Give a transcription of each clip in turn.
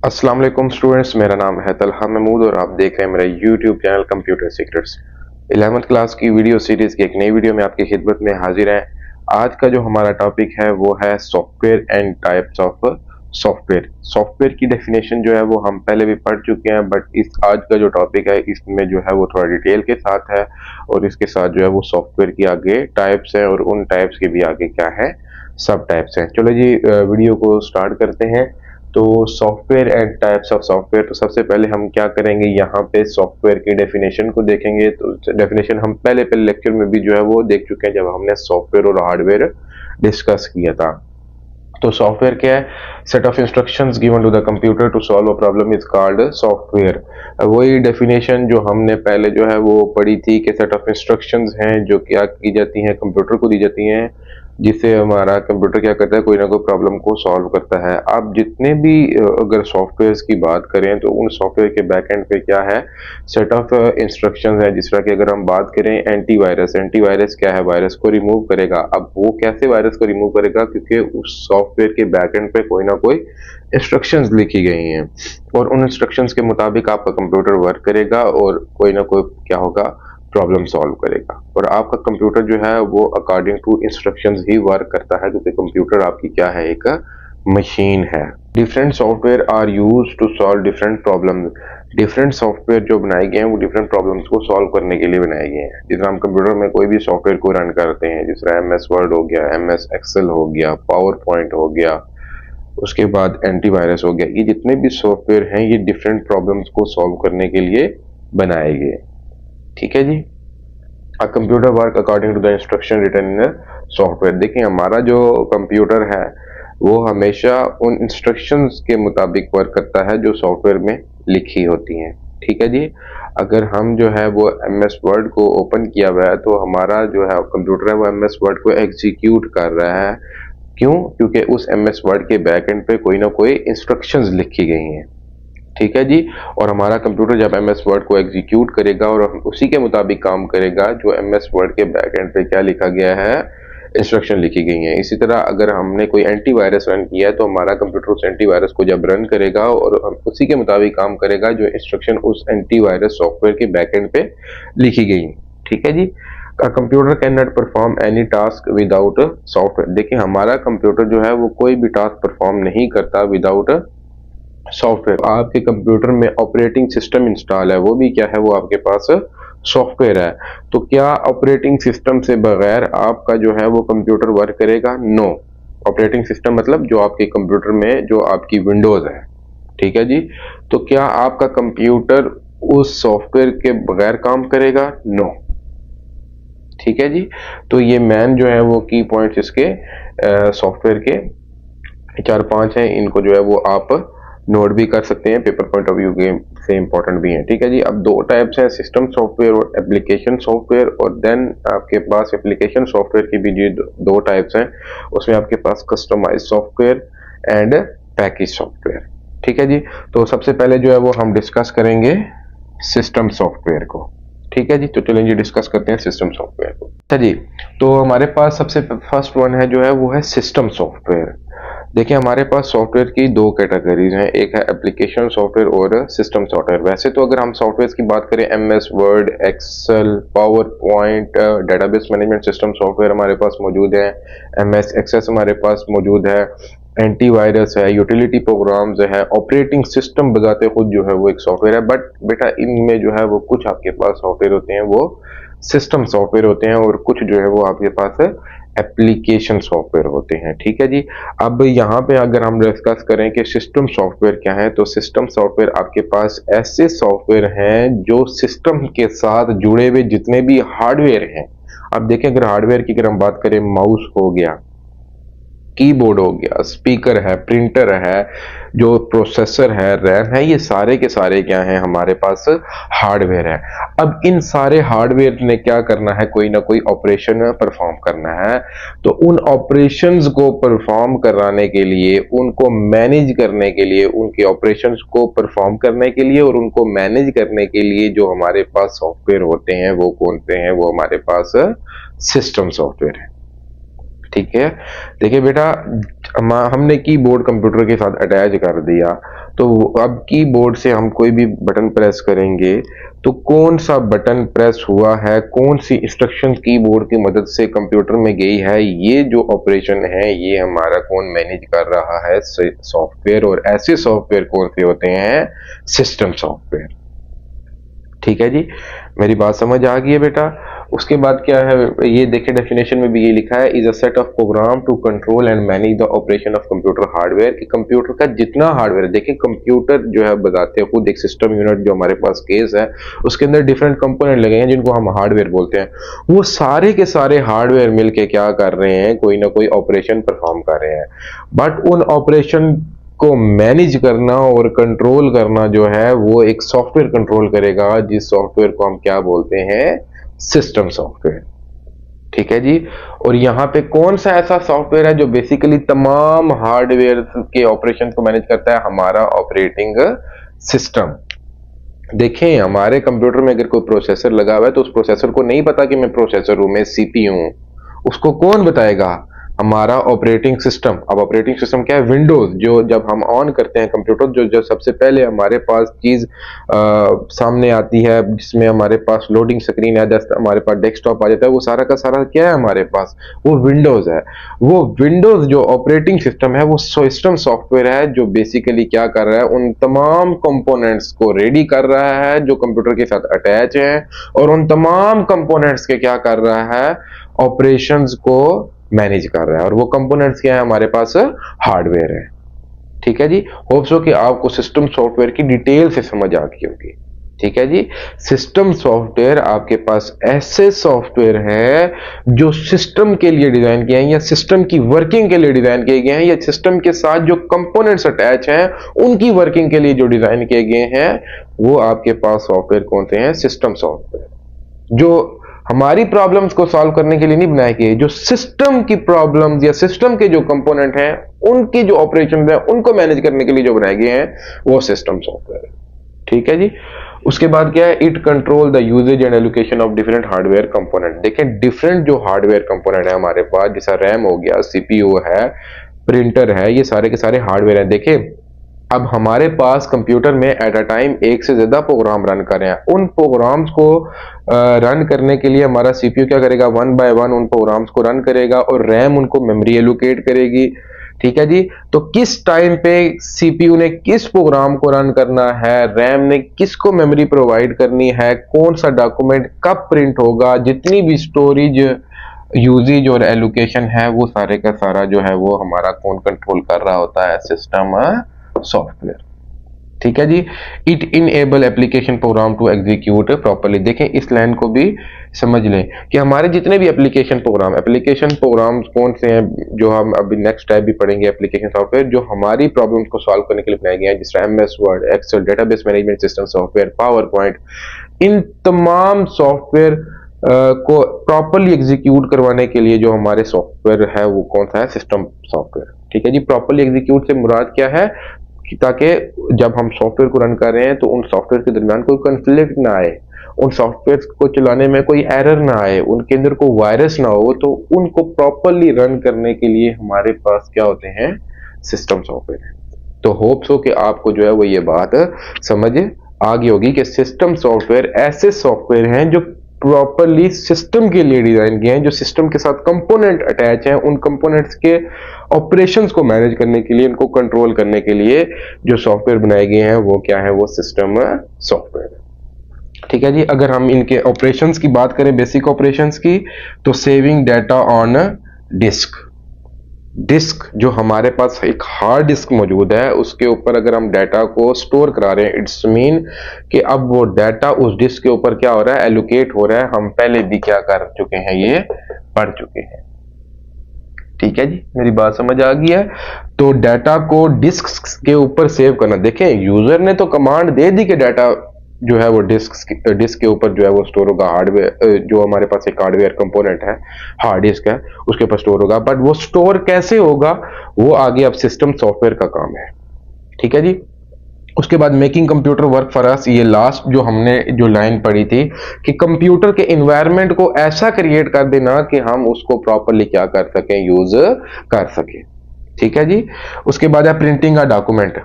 अस्सलाम वालेकुम स्टूडेंट्स, मेरा नाम है तलहा महमूद और आप देख रहे हैं मेरा YouTube channel computer secrets. 11th class की वीडियो सीरीज की एक नई वीडियो में आपकी खिदमत में हाजिर है। आज का जो हमारा टॉपिक है वो है software and types of software. Software की डेफिनेशन जो है वो हम पहले भी पढ़ चुके हैं, बट इस आज का जो टॉपिक है इसमें जो है वो थोड़ा डिटेल के साथ है और इसके साथ जो है वो सॉफ्टवेयर की आगे टाइप्स हैं और उन टाइप्स के भी आगे क्या है, सब टाइप्स हैं। चलो जी, वीडियो को स्टार्ट करते हैं। तो software and types of software, तो सबसे पहले हम क्या करेंगे, यहाँ पे सॉफ्टवेयर की डेफिनेशन को देखेंगे। तो डेफिनेशन हम पहले लेक्चर में भी जो है वो देख चुके हैं जब हमने सॉफ्टवेयर और हार्डवेयर डिस्कस किया था। तो सॉफ्टवेयर क्या है? Set of instructions given to the computer to solve a problem is called software. वही डेफिनेशन जो हमने पहले जो है वो पढ़ी थी कि सेट ऑफ इंस्ट्रक्शंस हैं जो क्या की जाती हैं, कंप्यूटर को दी जाती हैं, जिससे हमारा कंप्यूटर क्या करता है, कोई ना कोई प्रॉब्लम को सॉल्व करता है। आप जितने भी अगर सॉफ्टवेयर्स की बात करें तो उन सॉफ्टवेयर के बैक एंड पे क्या है, सेट ऑफ इंस्ट्रक्शंस है। जिस तरह की अगर हम बात करें एंटीवायरस, एंटीवायरस क्या है, वायरस को रिमूव करेगा। अब वो कैसे वायरस को रिमूव करेगा, क्योंकि उस सॉफ्टवेयर के बैक एंड पे कोई ना कोई इंस्ट्रक्शंस लिखी गई हैं और उन इंस्ट्रक्शंस के मुताबिक आपका कंप्यूटर वर्क करेगा और कोई ना कोई क्या होगा, प्रॉब्लम सॉल्व करेगा। और आपका कंप्यूटर जो है वो अकॉर्डिंग टू इंस्ट्रक्शंस ही वर्क करता है, क्योंकि कंप्यूटर आपकी क्या है, एक मशीन है। Different software are use to solve different problems. Different software जो बनाए गए हैं वो डिफरेंट प्रॉब्लम्स को सॉल्व करने के लिए बनाए गए हैं। जिस तरह हम कंप्यूटर में कोई भी सॉफ्टवेयर को रन करते हैं, जिस तरह MS वर्ड हो गया, MS एक्सेल हो गया, पावर पॉइंट हो गया, उसके बाद एंटीवायरस हो गया, ये जितने भी सॉफ्टवेयर हैं ये डिफरेंट प्रॉब्लम्स को सॉल्व करने के लिए बनाए गए। ठीक है जी। A computer work according to the instruction written in software. देखिए, हमारा जो कंप्यूटर है वो हमेशा उन इंस्ट्रक्शंस के मुताबिक वर्क करता है जो सॉफ्टवेयर में लिखी होती हैं। ठीक है जी। अगर हम जो है वो MS वर्ड को ओपन किया हुआ है तो हमारा जो है कंप्यूटर है वो MS वर्ड को एग्जीक्यूट कर रहा है। क्यों? क्योंकि उस MS वर्ड के बैक एंड पे कोई ना कोई इंस्ट्रक्शंस लिखी गई हैं। ठीक है जी। और हमारा कंप्यूटर जब MS वर्ड को एग्जीक्यूट करेगा और उसी के मुताबिक काम करेगा जो MS वर्ड के बैक एंड पे क्या लिखा गया है, इंस्ट्रक्शन लिखी गई है। इसी तरह अगर हमने कोई एंटीवायरस रन किया है तो हमारा कंप्यूटर उस एंटीवायरस को जब रन करेगा और उसी के मुताबिक काम करेगा जो इंस्ट्रक्शन उस एंटीवायरस सॉफ्टवेयर के बैक एंड पे लिखी गई है। ठीक है जी। Computer can not perform any task without software. देखिए, हमारा कंप्यूटर जो है वो कोई भी टास्क परफॉर्म नहीं करता विदाउट सॉफ्टवेयर। आपके कंप्यूटर में ऑपरेटिंग सिस्टम इंस्टॉल है, वो भी क्या है, वो आपके पास सॉफ्टवेयर है। तो क्या ऑपरेटिंग सिस्टम से बगैर आपका जो है वो कंप्यूटर वर्क करेगा? नो। ऑपरेटिंग सिस्टम मतलब जो आपके कंप्यूटर में जो आपकी विंडोज है। ठीक है जी। तो क्या आपका कंप्यूटर उस सॉफ्टवेयर के बगैर काम करेगा? नो। ठीक है जी। तो ये मैन जो है वो की पॉइंट्स इसके सॉफ्टवेयर के 4-5 हैं, इनको जो है वो आप नोट भी कर सकते हैं, पेपर पॉइंट ऑफ व्यू के से इंपॉर्टेंट भी हैं। ठीक है जी। अब दो टाइप्स हैं, सिस्टम सॉफ्टवेयर और एप्लीकेशन सॉफ्टवेयर। और देन आपके पास एप्लीकेशन सॉफ्टवेयर की भी जो दो टाइप्स हैं, उसमें आपके पास customise software and package software. ठीक है जी। तो सबसे पहले जो है वो हम डिस्कस करेंगे सिस्टम सॉफ्टवेयर को। ठीक है जी। तो चलेंगे डिस्कस करते हैं सिस्टम सॉफ्टवेयर को। अच्छा जी। तो हमारे पास सबसे फर्स्ट वन है जो है वो है सिस्टम सॉफ्टवेयर। देखिए, हमारे पास सॉफ्टवेयर की दो कैटेगरीज हैं, एक है एप्लीकेशन सॉफ्टवेयर और सिस्टम सॉफ्टवेयर। वैसे तो अगर हम सॉफ्टवेयर की बात करें, MS word, Excel, PowerPoint, database management system software हमारे पास मौजूद है, MS एक्सेस हमारे पास मौजूद है, एंटीवायरस है, यूटिलिटी प्रोग्राम्स है, ऑपरेटिंग सिस्टम बजाते खुद जो है वो एक सॉफ्टवेयर है। बट बेटा, इनमें जो है वो कुछ आपके पास सॉफ्टवेयर होते हैं वो सिस्टम सॉफ्टवेयर होते हैं और कुछ जो है वो आपके पास एप्लीकेशन सॉफ्टवेयर होते हैं। ठीक है जी। अब यहाँ पे अगर हम डिस्कस करें कि सिस्टम सॉफ्टवेयर क्या है, तो सिस्टम सॉफ्टवेयर आपके पास ऐसे सॉफ्टवेयर हैं जो सिस्टम के साथ जुड़े हुए जितने भी हार्डवेयर हैं। अब देखें, अगर हार्डवेयर की अगर हम बात करें, माउस हो गया, कीबोर्ड हो गया, स्पीकर है, प्रिंटर है, जो प्रोसेसर है, रैम है, ये सारे के सारे क्या हैं, हमारे पास हार्डवेयर है। अब इन सारे हार्डवेयर ने क्या करना है, कोई ना कोई ऑपरेशन परफॉर्म करना है। तो उन ऑपरेशंस को परफॉर्म कराने के लिए, उनको मैनेज करने के लिए, उनके ऑपरेशंस को परफॉर्म करने के लिए और उनको मैनेज करने के लिए जो हमारे पास सॉफ्टवेयर होते हैं वो कौन से हैं, वो हमारे पास सिस्टम सॉफ्टवेयर है। ठीक है। देखिए बेटा, हमने कीबोर्ड कंप्यूटर के साथ अटैच कर दिया तो अब कीबोर्ड से हम कोई भी बटन प्रेस करेंगे तो कौन सा बटन प्रेस हुआ है, कौन सी इंस्ट्रक्शन कीबोर्ड की मदद से कंप्यूटर में गई है, ये जो ऑपरेशन है ये हमारा कौन मैनेज कर रहा है, सॉफ्टवेयर। और ऐसे सॉफ्टवेयर कौन से होते हैं, सिस्टम सॉफ्टवेयर। ठीक है जी, मेरी बात समझ आ गई है बेटा। उसके बाद क्या है, ये देखिए डेफिनेशन में भी ये लिखा है, is a set of program to control and manage the operation of computer hardware. कि कंप्यूटर का जितना हार्डवेयर है, देखिए कंप्यूटर जो है बताते हैं खुद एक सिस्टम यूनिट जो हमारे पास केस है, उसके अंदर डिफरेंट कंपोनेंट लगे हैं जिनको हम हार्डवेयर बोलते हैं। वो सारे के सारे हार्डवेयर मिलके क्या कर रहे हैं, कोई ना कोई ऑपरेशन परफॉर्म कर रहे हैं। बट उन ऑपरेशन को मैनेज करना और कंट्रोल करना जो है वो एक सॉफ्टवेयर कंट्रोल करेगा, जिस सॉफ्टवेयर को हम क्या बोलते हैं, सिस्टम सॉफ्टवेयर। ठीक है जी। और यहाँ पे कौन सा ऐसा सॉफ्टवेयर है जो बेसिकली तमाम हार्डवेयर के ऑपरेशन को मैनेज करता है, हमारा ऑपरेटिंग सिस्टम। देखें हमारे कंप्यूटर में अगर कोई प्रोसेसर लगा हुआ है तो उस प्रोसेसर को नहीं पता कि मैं प्रोसेसर हूं, मैं सीपीयू हूं। उसको कौन बताएगा, हमारा ऑपरेटिंग सिस्टम। अब ऑपरेटिंग सिस्टम क्या है, विंडोज। जो जब हम ऑन करते हैं कंप्यूटर, जो सबसे पहले हमारे पास चीज सामने आती है, जिसमें हमारे पास लोडिंग स्क्रीन है, जैसे हमारे पास डेस्कटॉप आ जाता है, वो सारा का सारा क्या है हमारे पास, वो विंडोज है। वो विंडोज जो ऑपरेटिंग सिस्टम है वो सिस्टम सॉफ्टवेयर है जो बेसिकली क्या कर रहा है, उन तमाम कंपोनेंट्स को रेडी कर रहा है जो कंप्यूटर के साथ अटैच है, और उन तमाम कंपोनेंट्स के क्या कर रहा है, ऑपरेशंस को मैनेज कर रहा है। और वो कंपोनेंट्स क्या है हमारे पास, हार्डवेयर है। ठीक है जी। होप्स हो कि आपको सिस्टम सॉफ्टवेयर की डिटेल से समझ आ गई होगी। ठीक है जी। सिस्टम सॉफ्टवेयर आपके पास ऐसे सॉफ्टवेयर है जो सिस्टम के लिए डिजाइन किए हैं, या सिस्टम की वर्किंग के लिए डिजाइन किए गए हैं, या सिस्टम के साथ जो कंपोनेंट्स अटैच हैं उनकी वर्किंग के लिए जो डिजाइन किए गए हैं, वो आपके पास सॉफ्टवेयर कौन से हैं, सिस्टम सॉफ्टवेयर। जो हमारी प्रॉब्लम्स को सॉल्व करने के लिए नहीं बनाए गए, जो सिस्टम की प्रॉब्लम्स या सिस्टम के जो कंपोनेंट हैं उनकी जो ऑपरेशन है उनको मैनेज करने के लिए जो बनाए गए हैं वो सिस्टम सॉफ्टवेयर है। ठीक है जी। उसके बाद क्या है, it control the usages and allocation of different hardware component. देखें डिफरेंट जो हार्डवेयर कंपोनेंट है हमारे पास, जैसा रैम हो गया, सीपीयू है, प्रिंटर है, ये सारे के सारे हार्डवेयर है। देखें अब हमारे पास कंप्यूटर में एट अ टाइम एक से ज्यादा प्रोग्राम रन कर रहे हैं। उन प्रोग्राम्स को रन करने के लिए हमारा सीपीयू क्या करेगा, वन बाय वन उन प्रोग्राम्स को रन करेगा, और रैम उनको मेमोरी एलोकेट करेगी। ठीक है जी। तो किस टाइम पे सीपीयू ने किस प्रोग्राम को रन करना है, रैम ने किसको मेमोरी प्रोवाइड करनी है, कौन सा डॉक्यूमेंट कब प्रिंट होगा, जितनी भी स्टोरेज यूजेज और एलोकेशन है, वो सारे का सारा जो है वो हमारा कौन कंट्रोल कर रहा होता है, सिस्टम सॉफ्टवेयर। ठीक है जी। It enable application program to execute properly. देखें इस लाइन को भी समझ लें कि हमारे जितने भी एप्लीकेशन प्रोग्राम कौन से हैं, जो हम अभी नेक्स्ट टाइप भी पढ़ेंगे, एप्लीकेशन सॉफ्टवेयर जो हमारी प्रॉब्लम्स को सॉल्व करने के लिए बनाए गए हैं, जैसे MS Word, Excel, database management system software, PowerPoint. इन तमाम सॉफ्टवेयर को प्रॉपर्ली एग्जीक्यूट करवाने के लिए जो हमारे सॉफ्टवेयर है वो कौन सा है, सिस्टम सॉफ्टवेयर। ठीक है जी। प्रॉपर्ली एग्जीक्यूट से मुराद क्या है, ताकि जब हम सॉफ्टवेयर को रन कर रहे हैं तो उन सॉफ्टवेयर के दरमियान कोई कंफ्लिक्ट ना आए, उन सॉफ्टवेयर को चलाने में कोई एरर ना आए, उनके अंदर कोई वायरस ना हो। तो उनको प्रॉपर्ली रन करने के लिए हमारे पास क्या होते हैं, सिस्टम सॉफ्टवेयर है। तो होप्स हो कि आपको जो है वो ये बात समझ आ गई होगी कि सिस्टम सॉफ्टवेयर ऐसे सॉफ्टवेयर हैं जो प्रॉपर्ली सिस्टम के लिए डिजाइन किए हैं, जो सिस्टम के साथ कंपोनेंट अटैच हैं, उन कंपोनेंट्स के ऑपरेशंस को मैनेज करने के लिए, इनको कंट्रोल करने के लिए जो सॉफ्टवेयर बनाए गए हैं वो क्या है, वो सिस्टम सॉफ्टवेयर है। ठीक है जी। अगर हम इनके ऑपरेशंस की बात करें, बेसिक ऑपरेशंस की, तो saving data on disk. Disk जो हमारे पास एक हार्ड डिस्क मौजूद है, उसके ऊपर अगर हम डाटा को स्टोर करा रहे हैं, इट्स मीन कि अब वो डाटा उस डिस्क के ऊपर क्या हो रहा है, एलोकेट हो रहा है। हम पहले भी क्या कर चुके हैं, ये पढ़ चुके हैं। ठीक है जी, मेरी बात समझ आ गई है। तो डाटा को डिस्क के ऊपर सेव करना, देखें यूजर ने तो कमांड दे दी कि डाटा जो है वो डिस्क के ऊपर जो है वो स्टोर होगा। हार्डवेयर जो हमारे पास एक हार्डवेयर कंपोनेंट है, हार्ड डिस्क है, उसके ऊपर स्टोर होगा। बट वो स्टोर कैसे होगा, वो आगे अब सिस्टम सॉफ्टवेयर का काम है। ठीक है जी। उसके बाद making computer work for us, ये लास्ट जो हमने जो लाइन पढ़ी थी कि कंप्यूटर के इन्वायरमेंट को ऐसा क्रिएट कर देना कि हम उसको प्रॉपरली क्या कर सकें, यूज कर सकें। ठीक है जी। उसके बाद है प्रिंटिंग अ डॉक्यूमेंट।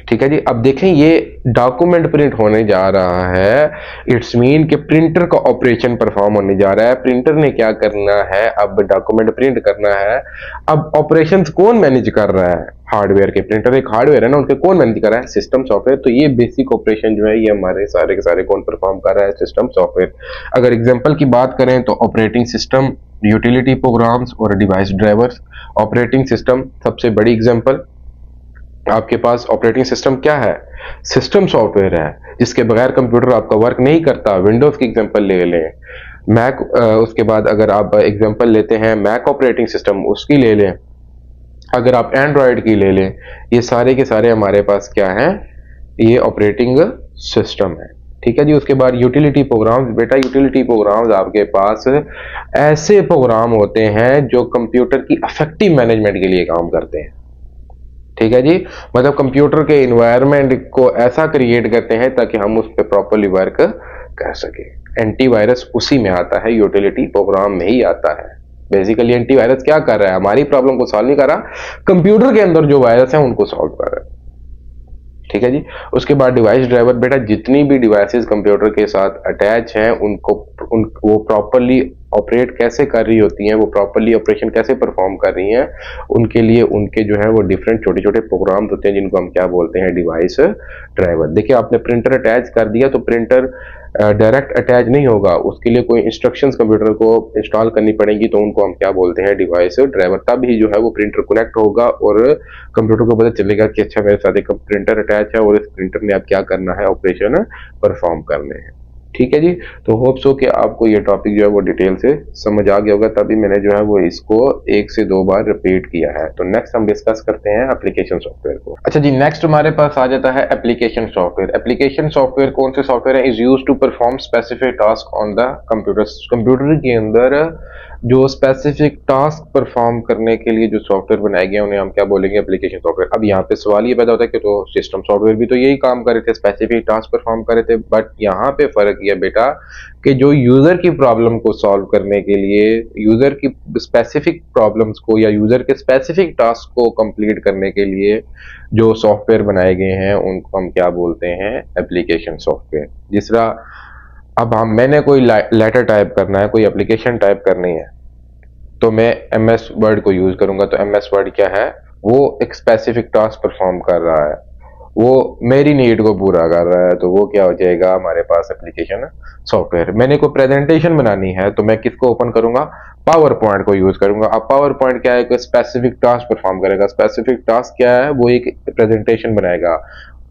ठीक है जी। अब देखें ये डॉक्यूमेंट प्रिंट होने जा रहा है, इट्स मीन कि प्रिंटर का ऑपरेशन परफॉर्म होने जा रहा है। प्रिंटर ने क्या करना है, अब डॉक्यूमेंट प्रिंट करना है। अब ऑपरेशंस कौन मैनेज कर रहा है, हार्डवेयर के, प्रिंटर एक हार्डवेयर है ना, उनके कौन मैनेज कर रहा है, सिस्टम सॉफ्टवेयर। तो ये बेसिक ऑपरेशन जो है ये हमारे सारे के सारे कौन परफॉर्म कर रहा है, सिस्टम सॉफ्टवेयर। अगर एग्जांपल की बात करें तो ऑपरेटिंग सिस्टम, यूटिलिटी प्रोग्राम्स और डिवाइस ड्राइवर्स। ऑपरेटिंग सिस्टम सबसे बड़ी एग्जांपल, आपके पास ऑपरेटिंग सिस्टम क्या है, सिस्टम सॉफ्टवेयर है जिसके बगैर कंप्यूटर आपका वर्क नहीं करता। विंडोज की एग्जांपल ले लें, मैक, उसके बाद अगर आप एग्जांपल लेते हैं मैक ऑपरेटिंग सिस्टम उसकी ले लें, अगर आप एंड्रॉयड की ले लें, ये सारे के सारे हमारे पास क्या है, ये ऑपरेटिंग सिस्टम है। ठीक है जी। उसके बाद यूटिलिटी प्रोग्राम्स, बेटा यूटिलिटी प्रोग्राम्स आपके पास ऐसे प्रोग्राम होते हैं जो कंप्यूटर की इफेक्टिव मैनेजमेंट के लिए काम करते हैं। ठीक है जी। मतलब कंप्यूटर के इन्वायरमेंट को ऐसा क्रिएट करते हैं ताकि हम उस पर प्रॉपरली वर्क कर सके। एंटीवायरस उसी में आता है, यूटिलिटी प्रोग्राम में ही आता है। बेसिकली एंटीवायरस क्या कर रहा है, हमारी प्रॉब्लम को सॉल्व नहीं कर रहा, कंप्यूटर के अंदर जो वायरस है उनको सॉल्व कर रहा है। ठीक है जी। उसके बाद डिवाइस ड्राइवर, बेटा जितनी भी डिवाइसेस कंप्यूटर के साथ अटैच हैं उनको वो प्रॉपरली ऑपरेट कैसे कर रही होती हैं, वो प्रॉपरली ऑपरेशन कैसे परफॉर्म कर रही हैं, उनके लिए उनके जो है वो डिफरेंट छोटे छोटे प्रोग्राम्स होते हैं जिनको हम क्या बोलते हैं, डिवाइस ड्राइवर। देखिए आपने प्रिंटर अटैच कर दिया तो प्रिंटर डायरेक्ट अटैच नहीं होगा, उसके लिए कोई इंस्ट्रक्शंस कंप्यूटर को इंस्टॉल करनी पड़ेंगी, तो उनको हम क्या बोलते हैं, डिवाइस ड्राइवर। तब ही जो है वो प्रिंटर कनेक्ट होगा और कंप्यूटर को पता चलेगा कि अच्छा मेरे साथ एक प्रिंटर अटैच है और इस प्रिंटर ने अब क्या करना है, ऑपरेशन परफॉर्म करने हैं। ठीक है जी। तो होप सो कि आपको ये टॉपिक जो है वो डिटेल से समझ आ गया होगा, तभी मैंने जो है वो इसको 1 से 2 बार रिपीट किया है। तो नेक्स्ट हम डिस्कस करते हैं एप्लीकेशन सॉफ्टवेयर को। अच्छा जी, नेक्स्ट हमारे पास आ जाता है एप्लीकेशन सॉफ्टवेयर। एप्लीकेशन सॉफ्टवेयर कौन से सॉफ्टवेयर है, is used to perform specific task on the computer. Computer के अंदर जो स्पेसिफिक टास्क परफॉर्म करने के लिए जो सॉफ्टवेयर बनाए गए उन्हें हम क्या बोलेंगे, एप्लीकेशन सॉफ्टवेयर। अब यहाँ पे सवाल ये पैदा होता है कि तो सिस्टम सॉफ्टवेयर भी तो यही काम कर रहे थे, स्पेसिफिक टास्क परफॉर्म कर रहे थे, बट यहाँ पे फर्क यह बेटा कि जो यूजर की प्रॉब्लम को सॉल्व करने के लिए, यूजर की स्पेसिफिक प्रॉब्लम्स को या यूजर के स्पेसिफिक टास्क को कंप्लीट करने के लिए जो सॉफ्टवेयर बनाए गए हैं उनको हम क्या बोलते हैं, एप्लीकेशन सॉफ्टवेयर। जिस तरह अब मैंने कोई लेटर टाइप करना है, कोई एप्लीकेशन टाइप करनी है, तो मैं एमएस वर्ड को यूज करूंगा। तो एमएस वर्ड क्या है, वो एक स्पेसिफिक टास्क परफॉर्म कर रहा है, वो मेरी नीड को पूरा कर रहा है, तो वो क्या हो जाएगा हमारे पास, एप्लीकेशन सॉफ्टवेयर। मैंने कोई प्रेजेंटेशन बनानी है तो मैं किसको ओपन करूंगा, पावर पॉइंट को यूज करूंगा। अब पावर पॉइंट क्या है, कोई स्पेसिफिक टास्क परफॉर्म करेगा। स्पेसिफिक टास्क क्या है, वो एक प्रेजेंटेशन बनाएगा,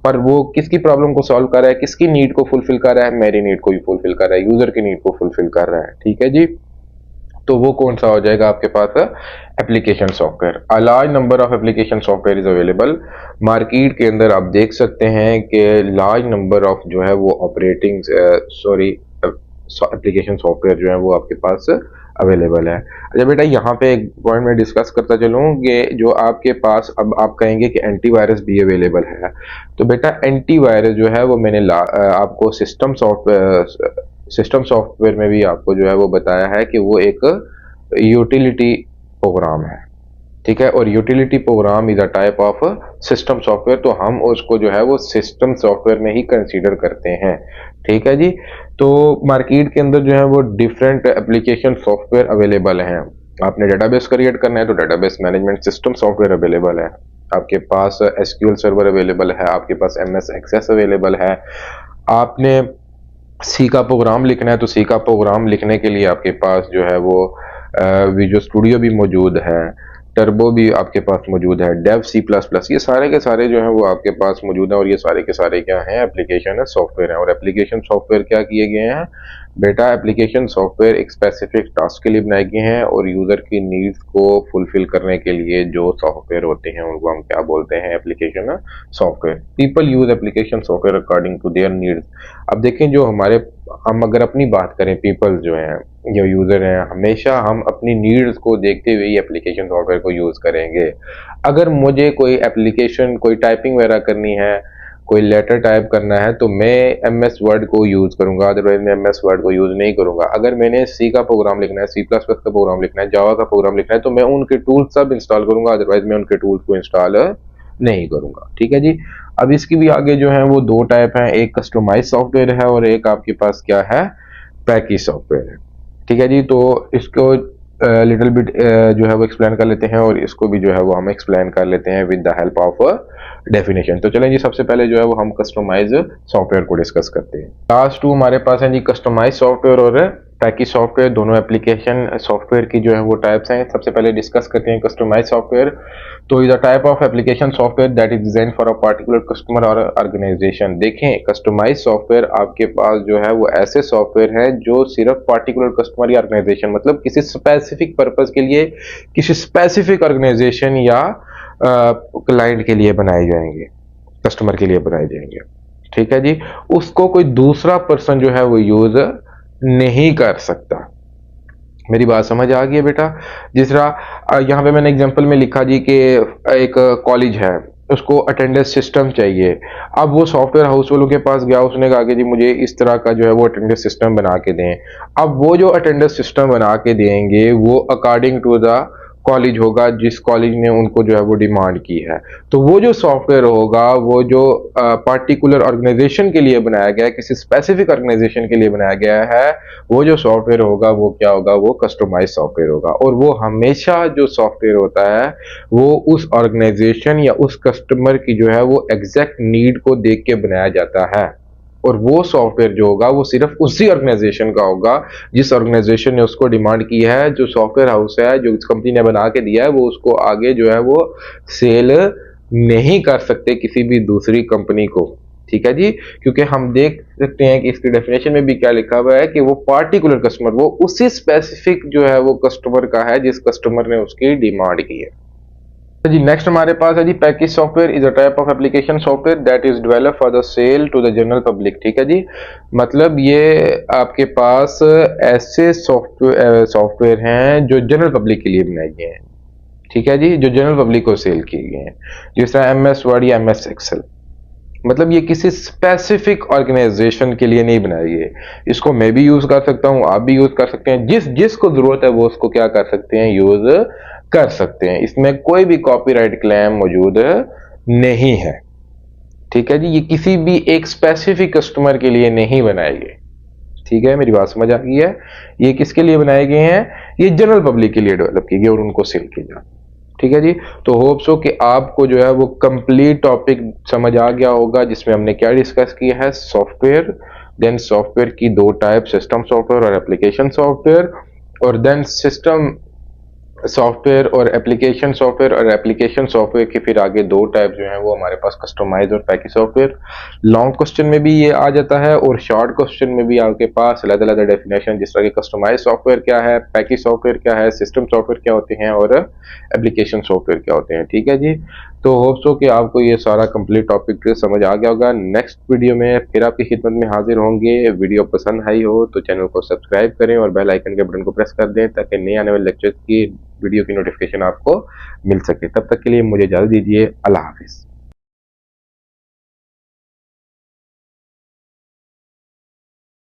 पर वो किसकी प्रॉब्लम को सॉल्व कर रहा है, किसकी नीड को फुलफिल कर रहा है, मेरी नीड को ही फुलफिल कर रहा है, यूजर की नीड को फुलफिल कर रहा है। ठीक है जी। तो वो कौन सा हो जाएगा आपके पास, application software. A large number of application software is available. Market के अंदर आप देख सकते हैं कि लार्ज नंबर ऑफ जो है वो ऑपरेटिंग एप्लीकेशन सॉफ्टवेयर जो है वो आपके पास अवेलेबल है। अच्छा बेटा यहाँ पे एक पॉइंट में डिस्कस करता चलूँ कि जो आपके पास, अब आप कहेंगे कि एंटीवायरस भी अवेलेबल है, तो बेटा एंटीवायरस जो है वो मैंने आपको सिस्टम सॉफ्टवेयर में भी आपको जो है वो बताया है कि वो एक यूटिलिटी प्रोग्राम है। ठीक है। और utility programme is a type of system software, तो हम उसको जो है वो सिस्टम सॉफ्टवेयर में ही कंसीडर करते हैं। ठीक है जी। तो मार्केट के अंदर जो है वो डिफरेंट एप्लीकेशन सॉफ्टवेयर अवेलेबल हैं। आपने डेटाबेस क्रिएट करना है तो database management system software available है, आपके पास एसक्यूएल सर्वर अवेलेबल है, आपके पास एमएस एक्सेस अवेलेबल है। आपने सी का प्रोग्राम लिखना है तो सी का प्रोग्राम लिखने के लिए आपके पास जो है वो विजुअल स्टूडियो भी मौजूद है, टर्बो भी आपके पास मौजूद है, डेव सी प्लस प्लस, ये सारे के सारे जो हैं वो आपके पास मौजूद है। और ये सारे के सारे क्या हैं, एप्लीकेशन सॉफ्टवेयर हैं। और एप्लीकेशन सॉफ्टवेयर क्या किए गए हैं बेटा, एप्लीकेशन सॉफ्टवेयर एक स्पेसिफिक टास्क के लिए बनाए गए हैं और यूजर की नीड्स को फुलफिल करने के लिए जो सॉफ्टवेयर होते हैं उनको हम क्या बोलते हैं, application software. People use application software according to their needs. अब देखें जो हम अगर अपनी बात करें, पीपल जो हैं, जो यूजर हैं, हमेशा हम अपनी नीड्स को देखते हुए ही एप्लीकेशन सॉफ्टवेयर को यूज करेंगे। अगर मुझे कोई एप्लीकेशन, कोई टाइपिंग वगैरह करनी है, कोई लेटर टाइप करना है, तो मैं एमएस वर्ड को यूज करूंगा, अदरवाइज मैं एमएस वर्ड को यूज नहीं करूंगा। अगर मैंने सी का प्रोग्राम लिखना है, सी प्लस प्लस का प्रोग्राम लिखना है, जावा का प्रोग्राम लिखना है, तो मैं उनके टूल्स सब इंस्टॉल करूंगा, अदरवाइज मैं उनके टूल्स को इंस्टॉल नहीं करूंगा। ठीक है जी। अब इसकी भी आगे जो है वो दो टाइप हैं, एक कस्टमाइज सॉफ्टवेयर है और एक आपके पास क्या है, पैकेज सॉफ्टवेयर है। ठीक है जी, तो इसको लिटिल बिट जो है वो एक्सप्लेन कर लेते हैं और इसको भी जो है वो हम एक्सप्लेन कर लेते हैं with the help of definition. तो चलें जी, सबसे पहले जो है वो हम कस्टमाइज सॉफ्टवेयर को डिस्कस करते हैं। लास्ट टू हमारे पास है जी, कस्टमाइज सॉफ्टवेयर और पैकेज सॉफ्टवेयर, दोनों एप्लीकेशन सॉफ्टवेयर की जो है वो टाइप्स हैं। सबसे पहले डिस्कस करते हैं कस्टमाइज सॉफ्टवेयर। तो is a type of application software that is design for a particular customer और ऑर्गेनाइजेशन। देखें, कस्टमाइज सॉफ्टवेयर आपके पास जो है वो ऐसे सॉफ्टवेयर है जो सिर्फ पार्टिकुलर कस्टमर या ऑर्गेनाइजेशन, मतलब किसी स्पेसिफिक पर्पज के लिए, किसी स्पेसिफिक ऑर्गेनाइजेशन या क्लाइंट के लिए बनाए जाएंगे, कस्टमर के लिए बनाए जाएंगे। ठीक है जी, उसको कोई दूसरा पर्सन जो है वो यूज नहीं कर सकता। मेरी बात समझ आ गई है बेटा? जिस तरह यहाँ पे मैंने एग्जांपल में लिखा जी कि एक कॉलेज है, उसको अटेंडेंस सिस्टम चाहिए। अब वो सॉफ्टवेयर हाउस वालों के पास गया, उसने कहा कि जी मुझे इस तरह का जो है वो अटेंडेंस सिस्टम बना के दें। अब वो जो अटेंडेंस सिस्टम बना के देंगे वो अकॉर्डिंग टू द कॉलेज होगा, जिस कॉलेज ने उनको जो है वो डिमांड की है। तो वो जो सॉफ्टवेयर होगा वो जो पार्टिकुलर ऑर्गेनाइजेशन के लिए बनाया गया है, किसी स्पेसिफिक ऑर्गेनाइजेशन के लिए बनाया गया है, वो जो सॉफ्टवेयर होगा वो क्या होगा, वो कस्टमाइज सॉफ्टवेयर होगा। और वो हमेशा जो सॉफ्टवेयर होता है वो उस ऑर्गेनाइजेशन या उस कस्टमर की जो है वो एग्जैक्ट नीड को देख के बनाया जाता है। और वो सॉफ्टवेयर जो होगा वो सिर्फ उसी ऑर्गेनाइजेशन का होगा जिस ऑर्गेनाइजेशन ने उसको डिमांड की है। जो सॉफ्टवेयर हाउस है, जो कंपनी ने बना के दिया है, वो उसको आगे जो है वो सेल नहीं कर सकते किसी भी दूसरी कंपनी को। ठीक है जी, क्योंकि हम देख सकते हैं कि इसकी डेफिनेशन में भी क्या लिखा हुआ है कि वो पार्टिकुलर कस्टमर, वो उसी स्पेसिफिक जो है वो कस्टमर का है जिस कस्टमर ने उसकी डिमांड की है। जी नेक्स्ट हमारे पास है जी, package software is a type of application software that is developed for the sale to the general public. ठीक है जी, मतलब ये आपके पास ऐसे सॉफ्टवेयर हैं जो जनरल पब्लिक के लिए बनाए गए हैं। ठीक है जी, जो जनरल पब्लिक को सेल किए गए हैं, जैसे MS वर्ड या MS एक्सेल। मतलब ये किसी स्पेसिफिक ऑर्गेनाइजेशन के लिए नहीं बनाई गई। इसको मैं भी यूज कर सकता हूं, आप भी यूज कर सकते हैं, जिसको जरूरत है वो उसको क्या कर सकते हैं, यूज कर सकते हैं। इसमें कोई भी कॉपीराइट क्लेम मौजूद नहीं है। ठीक है जी, ये किसी भी एक स्पेसिफिक कस्टमर के लिए नहीं बनाए गए। ठीक है, मेरी बात समझ आ गई है? ये किसके लिए बनाए गए हैं? ये जनरल पब्लिक के लिए डेवलप की गई और उनको सेल की जाए। ठीक है जी, तो होप सो कि आपको जो है वो कंप्लीट टॉपिक समझ आ गया होगा, जिसमें हमने क्या डिस्कस किया है, सॉफ्टवेयर, देन सॉफ्टवेयर की दो टाइप, सिस्टम सॉफ्टवेयर और एप्लीकेशन सॉफ्टवेयर, और देन सिस्टम सॉफ्टवेयर और एप्लीकेशन सॉफ्टवेयर के फिर आगे दो टाइप जो हैं वो हमारे पास कस्टमाइज और पैकेज सॉफ्टवेयर। लॉन्ग क्वेश्चन में भी ये आ जाता है और शॉर्ट क्वेश्चन में भी आपके पास अलग अलग डेफिनेशन, जिस तरह की कस्टमाइज सॉफ्टवेयर क्या है, पैकेज सॉफ्टवेयर क्या है, सिस्टम सॉफ्टवेयर क्या होते हैं और एप्लीकेशन सॉफ्टवेयर क्या होते हैं। ठीक है जी, तो होप सो कि आपको ये सारा कंप्लीट टॉपिक समझ आ गया होगा। नेक्स्ट वीडियो में फिर आपकी खिदमत में हाजिर होंगे। वीडियो पसंद आई हो तो चैनल को सब्सक्राइब करें और बेल आइकन के बटन को प्रेस कर दें ताकि नए आने वाले लेक्चर की वीडियो की नोटिफिकेशन आपको मिल सके। तब तक के लिए मुझे इजाजत दीजिए। अल्लाह हाफिज।